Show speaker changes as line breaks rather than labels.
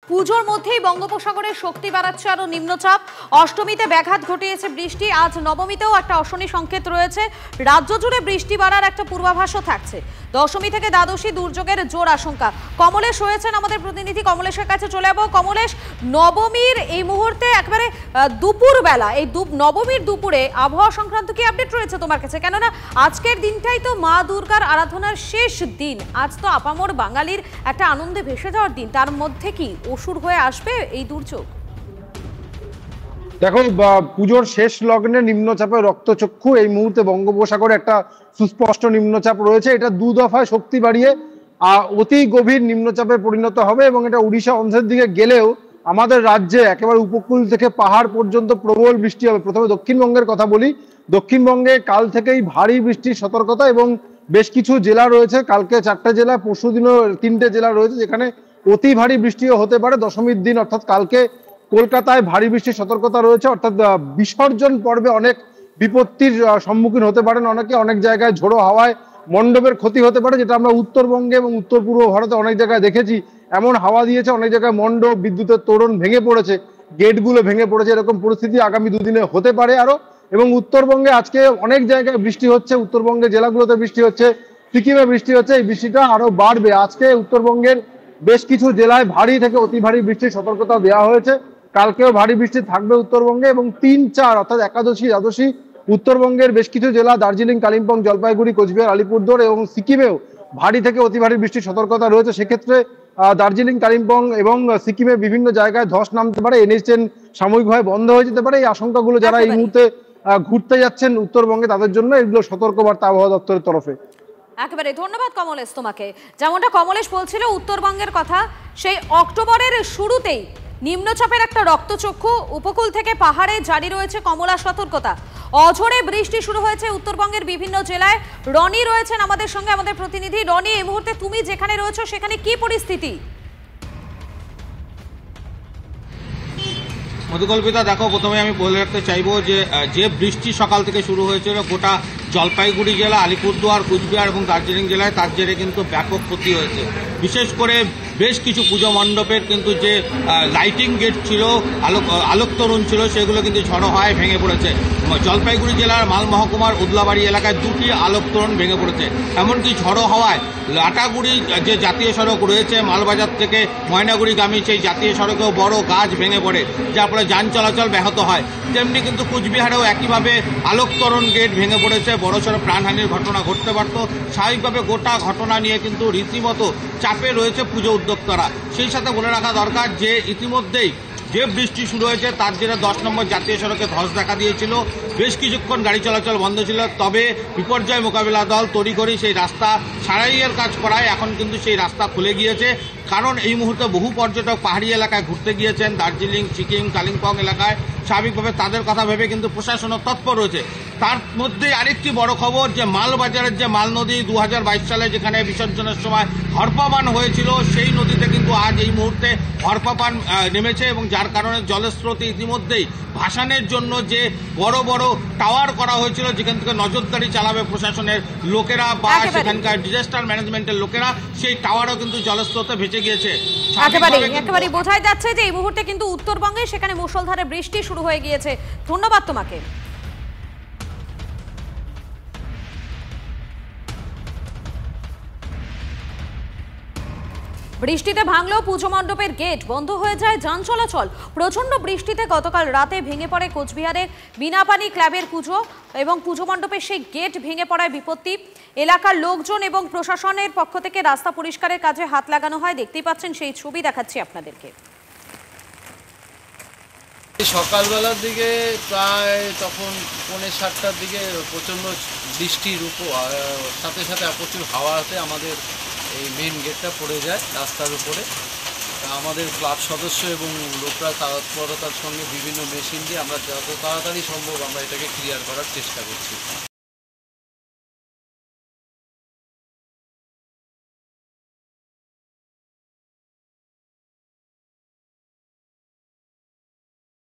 পুজোর মধ্যেই বঙ্গোপসাগরের শক্তি বাড়াচ্ছে আরো নিম্নচাপ। অষ্টমীতে ব্যাঘাত ঘটিয়েছে বৃষ্টি, আজ নবমীতেও একটা অশনি সংকেত রয়েছে। রাজ্য জুড়ে বৃষ্টি বাড়ার একটা পূর্বাভাসও থাকছে। দশমী থেকে দ্বাদশী দুর্যোগের জোর আশঙ্কা। কমলেশ রয়েছেন আমাদের প্রতিনিধি, কমলেশের কাছে চলে যাবো। কমলেশ, নবমীর এই মুহূর্তে একেবারে দুপুর বেলা, এই নবমীর দুপুরে আবহাওয়া সংক্রান্ত কি আপডেট রয়েছে তোমার কাছে? কেননা আজকের দিনটাই তো মা দুর্গার আরাধনার শেষ দিন। আজ তো আপামর বাঙালির একটা আনন্দে ভেসে যাওয়ার দিন, তার মধ্যে কি অসুর হয়ে আসবে এই দুর্যোগ?
দেখো, পুজোর শেষ লগ্নে নিম্নচাপের রক্তচক্ষু। এই মুহূর্তে বঙ্গোপসাগরে একটা সুস্পষ্ট নিম্নচাপ রয়েছে। এটা দু দফায় শক্তি বাড়িয়ে অতি গভীর নিম্নচাপে পরিণত হবে এবং এটা উড়িষ্যা অঞ্চলের দিকে গেলেও আমাদের রাজ্যে একেবারে উপকূল থেকে পাহাড় পর্যন্ত প্রবল বৃষ্টি হবে। প্রথমে দক্ষিণবঙ্গের কথা বলি। দক্ষিণবঙ্গে কাল থেকেই ভারী বৃষ্টির সতর্কতা এবং বেশ কিছু জেলা রয়েছে। কালকে 4টে জেলা, পরশুদিনও 3টে জেলা রয়েছে যেখানে অতি ভারী বৃষ্টিও হতে পারে। দশমীর দিন অর্থাৎ কালকে কলকাতায় ভারী বৃষ্টির সতর্কতা রয়েছে। অর্থাৎ বিসর্জন পর্বে অনেক বিপত্তির সম্মুখীন হতে পারেন অনেকে। অনেক জায়গায় ঝোড়ো হাওয়ায় মণ্ডপের ক্ষতি হতে পারে, যেটা আমরা উত্তরবঙ্গে এবং উত্তর পূর্ব ভারতে অনেক জায়গায় দেখেছি। এমন হাওয়া দিয়েছে, অনেক জায়গায় মণ্ডপ, বিদ্যুতের তোরণ ভেঙে পড়েছে, গেটগুলো ভেঙে পড়েছে। এরকম পরিস্থিতি আগামী দুদিনে হতে পারে আরো। এবং উত্তরবঙ্গে আজকে অনেক জায়গায় বৃষ্টি হচ্ছে, উত্তরবঙ্গের জেলাগুলোতে বৃষ্টি হচ্ছে, সিকিমে বৃষ্টি হচ্ছে। এই বৃষ্টিটা আরো বাড়বে। আজকে উত্তরবঙ্গের বেশ কিছু জেলায় ভারী থেকে অতি ভারী বৃষ্টির সতর্কতা দেওয়া হয়েছে। কালকেও ভারী বৃষ্টি থাকবে উত্তরবঙ্গে এবং 3-4 অর্থাৎ একাদশী দ্বাদশী উত্তরবঙ্গের বেশ কিছু জেলা দার্জিলিং, কালিম্পং, জলপাইগুড়ি, কোচবিহার, আলিপুরদুয়ার এবং সিকিমেও ভারী থেকে অতি ভারী বৃষ্টির সতর্কতা রয়েছে। সেক্ষেত্রে দার্জিলিং, কালিম্পং এবং সিকিমে বিভিন্ন জায়গায় ধস নামতে পারে, NH10 সাময়িকভাবে বন্ধ হয়ে যেতে পারে। এই আশঙ্কাগুলো যারা এই মুহূর্তে ঘুরতে যাচ্ছেন উত্তরবঙ্গে তাদের জন্য এগুলো সতর্কবার্তা আবহাওয়া দপ্তরের তরফে।
একেবারে ধন্যবাদ কমলেশ তোমাকে। যেমনটা কমলেশ বলছিল উত্তরবঙ্গের কথা, সেই অক্টোবরের শুরুতেই নিম্নচাপের একটা রক্তচক্ষু, উপকূল থেকে পাহাড়ে জারি রয়েছে কমলা সতর্কতা। অঝোরে বৃষ্টি শুরু হয়েছে উত্তরবঙ্গের বিভিন্ন জেলায়। রনি রয়েছেন আমাদের সঙ্গে, আমাদের প্রতিনিধি। রনি, এই মুহূর্তে তুমি যেখানে রয়েছো সেখানে কি পরিস্থিতি?
মধুকল্পিতা, দেখো, প্রথমে আমি বলে রাখতে চাইবো যে বৃষ্টি সকাল থেকে শুরু হয়েছিল গোটা জলপাইগুড়ি জেলা, আলিপুরদুয়ার, কুচবিহার এবং দার্জিলিং জেলায়, তার জেরে কিন্তু ব্যাপক ক্ষতি হয়েছে। বিশেষ করে বেশ কিছু পুজো মণ্ডপের কিন্তু যে লাইটিং গেট ছিল, আলোক তরুণ ছিল, সেগুলো কিন্তু ঝড়ো হয় ভেঙে পড়েছে। জলপাইগুড়ি জেলার মাল মহকুমার উদলাবাড়ি এলাকায় 2টি আলোক তরুণ ভেঙে পড়েছে। এমনকি ঝড়ো হওয়ায় লাটাগুড়ি যে জাতীয় সড়ক রয়েছে মালবাজার থেকে ময়নাগুড়িগামী, সেই জাতীয় সড়কেও বড় গাছ ভেঙে পড়ে, যার ফলে যান চলাচল ব্যাহত হয়। তেমনি কিন্তু কুচবিহারেও একইভাবে আলোক তরুণ গেট ভেঙে পড়েছে। বড়সড় প্রাণহানির ঘটনা ঘটতে পারত। স্বাভাবিকভাবে গোটা ঘটনা নিয়ে কিন্তু রীতিমতো চাপে রয়েছে পুজো উদ্যোক্তারা। সেই সাথে বলে রাখা দরকার যে ইতিমধ্যেই যে বৃষ্টি শুরু হয়েছে তার জেরে 10 নম্বর জাতীয় সড়কে ধস দেখা দিয়েছিল। বেশ কিছুক্ষণ গাড়ি চলাচল বন্ধ ছিল। তবে বিপর্যয় মোকাবিলা দল তড়িঘড়ি সেই রাস্তা সারাইয়ের কাজ করায় এখন কিন্তু সেই রাস্তা খুলে গিয়েছে। কারণ এই মুহূর্তে বহু পর্যটক পাহাড়ি এলাকায় ঘুরতে গিয়েছেন, দার্জিলিং, সিকিম, কালিম্পং এলাকায়। স্বাভাবিকভাবে তাদের কথা ভেবে কিন্তু প্রশাসনও তৎপর রয়েছে। তার মধ্যে আরেকটি বড় খবর যে মালবাজারের যে মাল নদী 2022 সালে যেখানে বিসর্জনের সময় হরপাবান হয়েছিল, সেই নদীতে কিন্তু আজ এই মুহূর্তে হরপাবান নেমেছে এবং যার কারণে জলস্রোত ইতিমধ্যেই ভাসানের জন্য যে বড় বড় টাওয়ার করা হয়েছিল, যেখান থেকে নজরদারি চালাবে প্রশাসনের লোকেরা বা সেখানকার ডিজাস্টার ম্যানেজমেন্টের লোকেরা, সেই টাওয়ারও কিন্তু জলস্রোতে ভেসে গিয়েছে।
একেবারে বোঝাই যাচ্ছে যে এই মুহূর্তে কিন্তু উত্তরবঙ্গে সেখানে মুষলধারে বৃষ্টি শুরু হয়ে গিয়েছে। ধন্যবাদ তোমাকে। বৃষ্টিতে ভাঙলো পুজো মণ্ডপের গেট, বন্ধ হয়ে যায় যান চলাচল। প্রচন্ড বৃষ্টিতে গতকাল রাতে ভেঙে পড়ে কোচবিহারের বিনাপানি ক্লাবের পুজো এবং পুজো মণ্ডপের সেই গেট ভেঙে পড়ায় বিপত্তি। এলাকার লোকজন এবং প্রশাসনের পক্ষ থেকে রাস্তা পরিষ্কারের কাজে হাত লাগানো হয়। দেখতেই পাচ্ছেন সেই ছবি দেখাচ্ছি আপনাদেরকে।
সকালবেলার দিকে প্রায় তখন 7:45টার দিকে প্রচণ্ড বৃষ্টির সাথে সাথে প্রচুর হাওয়াতে আমাদের এই মেন গেটটা পড়ে যায় রাস্তার উপরে। আমাদের ক্লাব সদস্য এবং লোকরা তৎপরতার সঙ্গে বিভিন্ন মেশিন দিয়ে আমরা যত তাড়াতাড়ি সম্ভব আমরা এটাকে ক্লিয়ার করার চেষ্টা করছি।